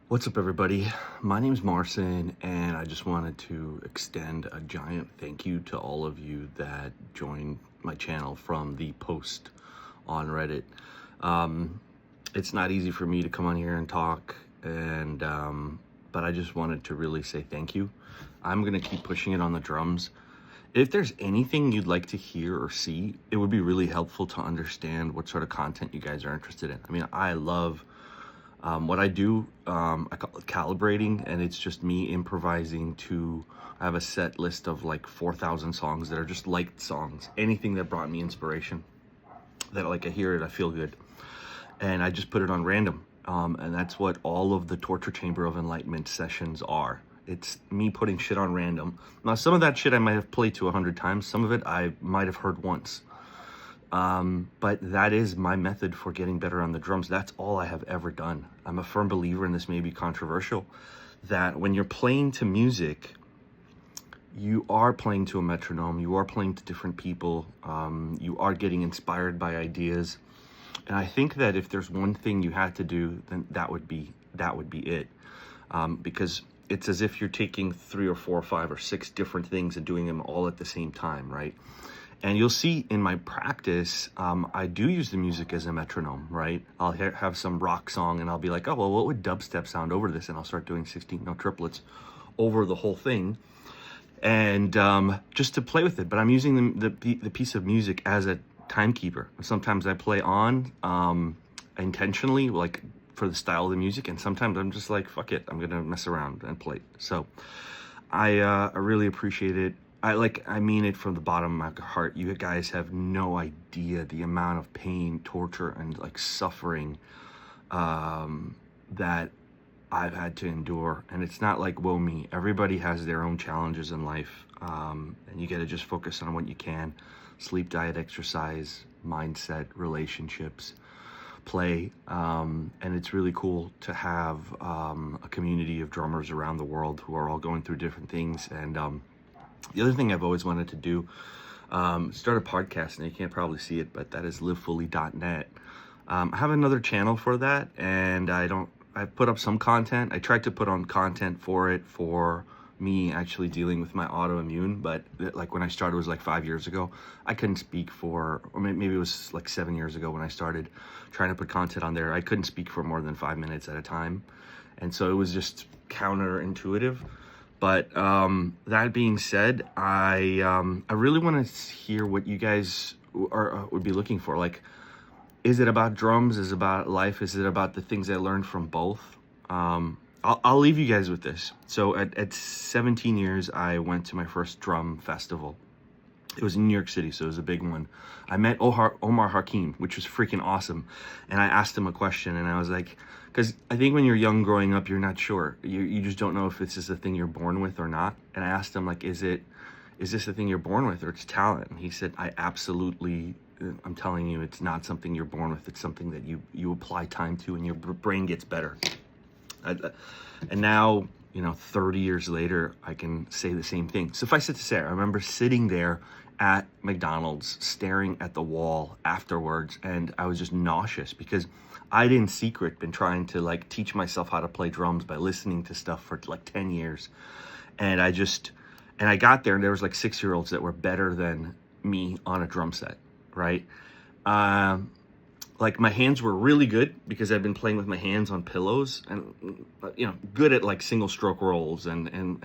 What's up, everybody? My name is Marcin, and I just wanted to extend a giant thank you to all of you that joined my channel from the post on Reddit. It's not easy for me to come on here and talk, and but I just wanted to really say thank you. I'm gonna keep pushing it on the drums. If there's anything you'd like to hear or see, it would be really helpful to understand what sort of content you guys are interested in. I mean, I love what I do. I call it calibrating, and it's just me improvising to. I have a set list of like 4,000 songs that are just liked songs. Anything that brought me inspiration, that like I hear it, I feel good, and I just put it on random. And that's what all of the Torture Chamber of Enlightenment sessions are. It's me putting shit on random. Now, some of that shit I might have played to 100 times. Some of it I might have heard once. But that is my method for getting better on the drums. That's all I have ever done. I'm a firm believer, and this may be controversial, that when you're playing to music, you are playing to a metronome, you are playing to different people, you are getting inspired by ideas. And I think that if there's one thing you had to do, then that would be it. Because it's as if you're taking 3 or 4 or 5 or 6 different things and doing them all at the same time, right? And you'll see in my practice, I do use the music as a metronome, right? I'll have some rock song and I'll be like, oh, well, what would dubstep sound over this? And I'll start doing 16-note triplets over the whole thing. And just to play with it. But I'm using the piece of music as a timekeeper. Sometimes I play on intentionally, like for the style of the music. And sometimes I'm just like, fuck it, I'm going to mess around and play. So I really appreciate it. I mean it from the bottom of my heart. You guys have no idea the amount of pain, torture, and like suffering that I've had to endure. And it's not like, woe me. Everybody has their own challenges in life. And you got to just focus on what you can. Sleep, diet, exercise, mindset, relationships, play. And it's really cool to have a community of drummers around the world who are all going through different things. And the other thing I've always wanted to do, start a podcast, and you can't probably see it, but that is livefully.net. I have another channel for that, and I've put up some content. I tried to put on content for it for me actually dealing with my autoimmune, but like when I started, it was like 5 years ago. I couldn't speak for, or maybe it was like 7 years ago when I started trying to put content on there. I couldn't speak for more than 5 minutes at a time. And so it was just counterintuitive. But that being said, I really want to hear what you guys would be looking for. Like, is it about drums? Is it about life? Is it about the things I learned from both? I'll leave you guys with this. So at 17 years, I went to my first drum festival. It was in New York City, so it was a big one. I met Omar Hakim, which was freaking awesome. And I asked him a question, and I was like, because I think when you're young growing up, you're not sure. You just don't know if this is a thing you're born with or not. And I asked him, like, is this a thing you're born with or it's talent? And he said, I'm telling you, it's not something you're born with. It's something that you apply time to and your brain gets better. And now, 30 years later, I can say the same thing. Suffice it to say, I remember sitting there at McDonald's, staring at the wall afterwards, and I was just nauseous because I'd in secret been trying to like teach myself how to play drums by listening to stuff for like 10 years. And I got there, and there was like 6-year-olds that were better than me on a drum set, right? Like my hands were really good because I've been playing with my hands on pillows, and good at like single stroke rolls and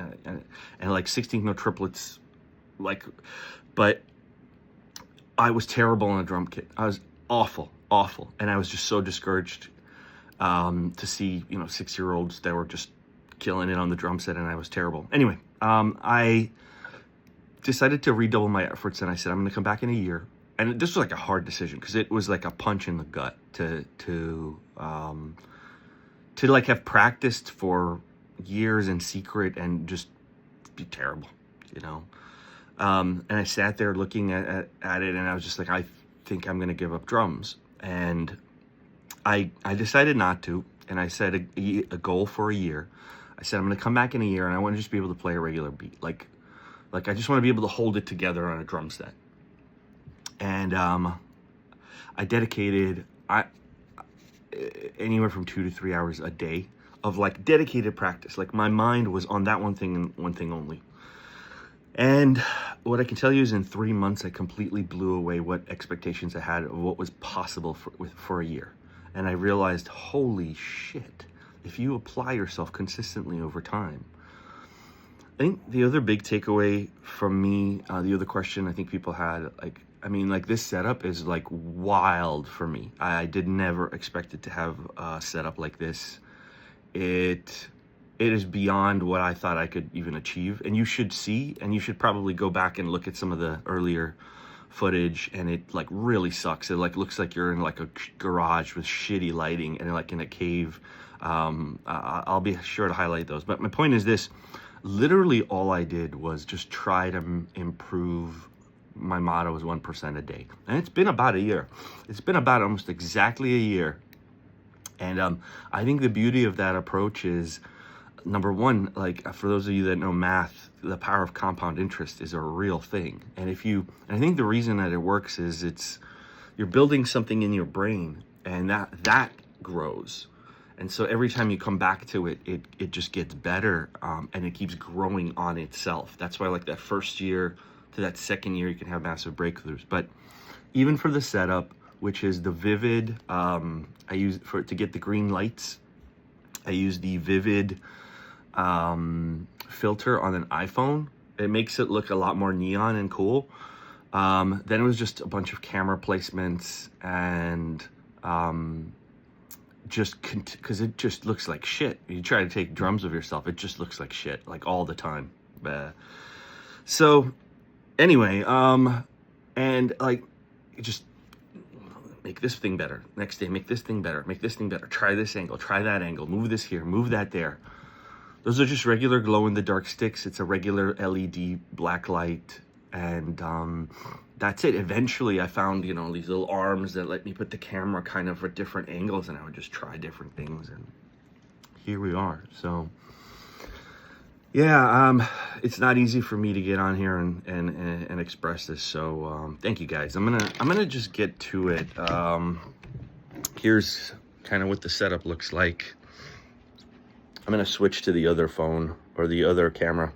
like 16th note triplets, but I was terrible on a drum kit. I was awful, and I was just so discouraged to see 6-year-olds that were just killing it on the drum set, and I was terrible. Anyway, I decided to redouble my efforts, and I said I'm going to come back in a year. And this was like a hard decision because it was like a punch in the gut to like have practiced for years in secret and just be terrible, And I sat there looking at it, and I was just like, I think I'm gonna give up drums. And I decided not to, and I set a goal for a year. I said I'm gonna come back in a year, and I want to just be able to play a regular beat, like I just want to be able to hold it together on a drum set. And I dedicated anywhere from 2 to 3 hours a day of like dedicated practice. Like my mind was on that one thing and one thing only. And what I can tell you is in 3 months, I completely blew away what expectations I had of what was possible for a year. And I realized, holy shit, if you apply yourself consistently over time. I think the other big takeaway from me, the other question I think people had, like this setup is like wild for me. I did never expect it to have a setup like this. It is beyond what I thought I could even achieve. And you should see, and you should probably go back and look at some of the earlier footage, and it like really sucks. It like looks like you're in like a garage with shitty lighting and like in a cave. I'll be sure to highlight those. But my point is this, literally all I did was just try to improve. My motto is 1% a day. And it's been about a year. It's been about almost exactly a year. And I think the beauty of that approach is, number one, like for those of you that know math, the power of compound interest is a real thing. And I think the reason that it works is you're building something in your brain, and that grows. And so every time you come back to it, it just gets better, and it keeps growing on itself. That's why like that first year to that second year, you can have massive breakthroughs. But even for the setup, which is the Vivid, I use to get the green lights, I use the Vivid filter on an iPhone. It makes it look a lot more neon and cool. Then it was just a bunch of camera placements and because it just looks like shit. You try to take drums of yourself, it just looks like shit, like all the time. So anyway, and like just make this thing better. Next day, make this thing better, make this thing better. Try this angle, try that angle, move this here, move that there. Those are just regular glow-in-the-dark sticks. It's a regular LED black light, and that's it. Eventually, I found, these little arms that let me put the camera kind of at different angles, and I would just try different things, and here we are. So, yeah, it's not easy for me to get on here and express this. So, thank you guys. I'm gonna just get to it. Here's kind of what the setup looks like. I'm gonna switch to the other phone or the other camera.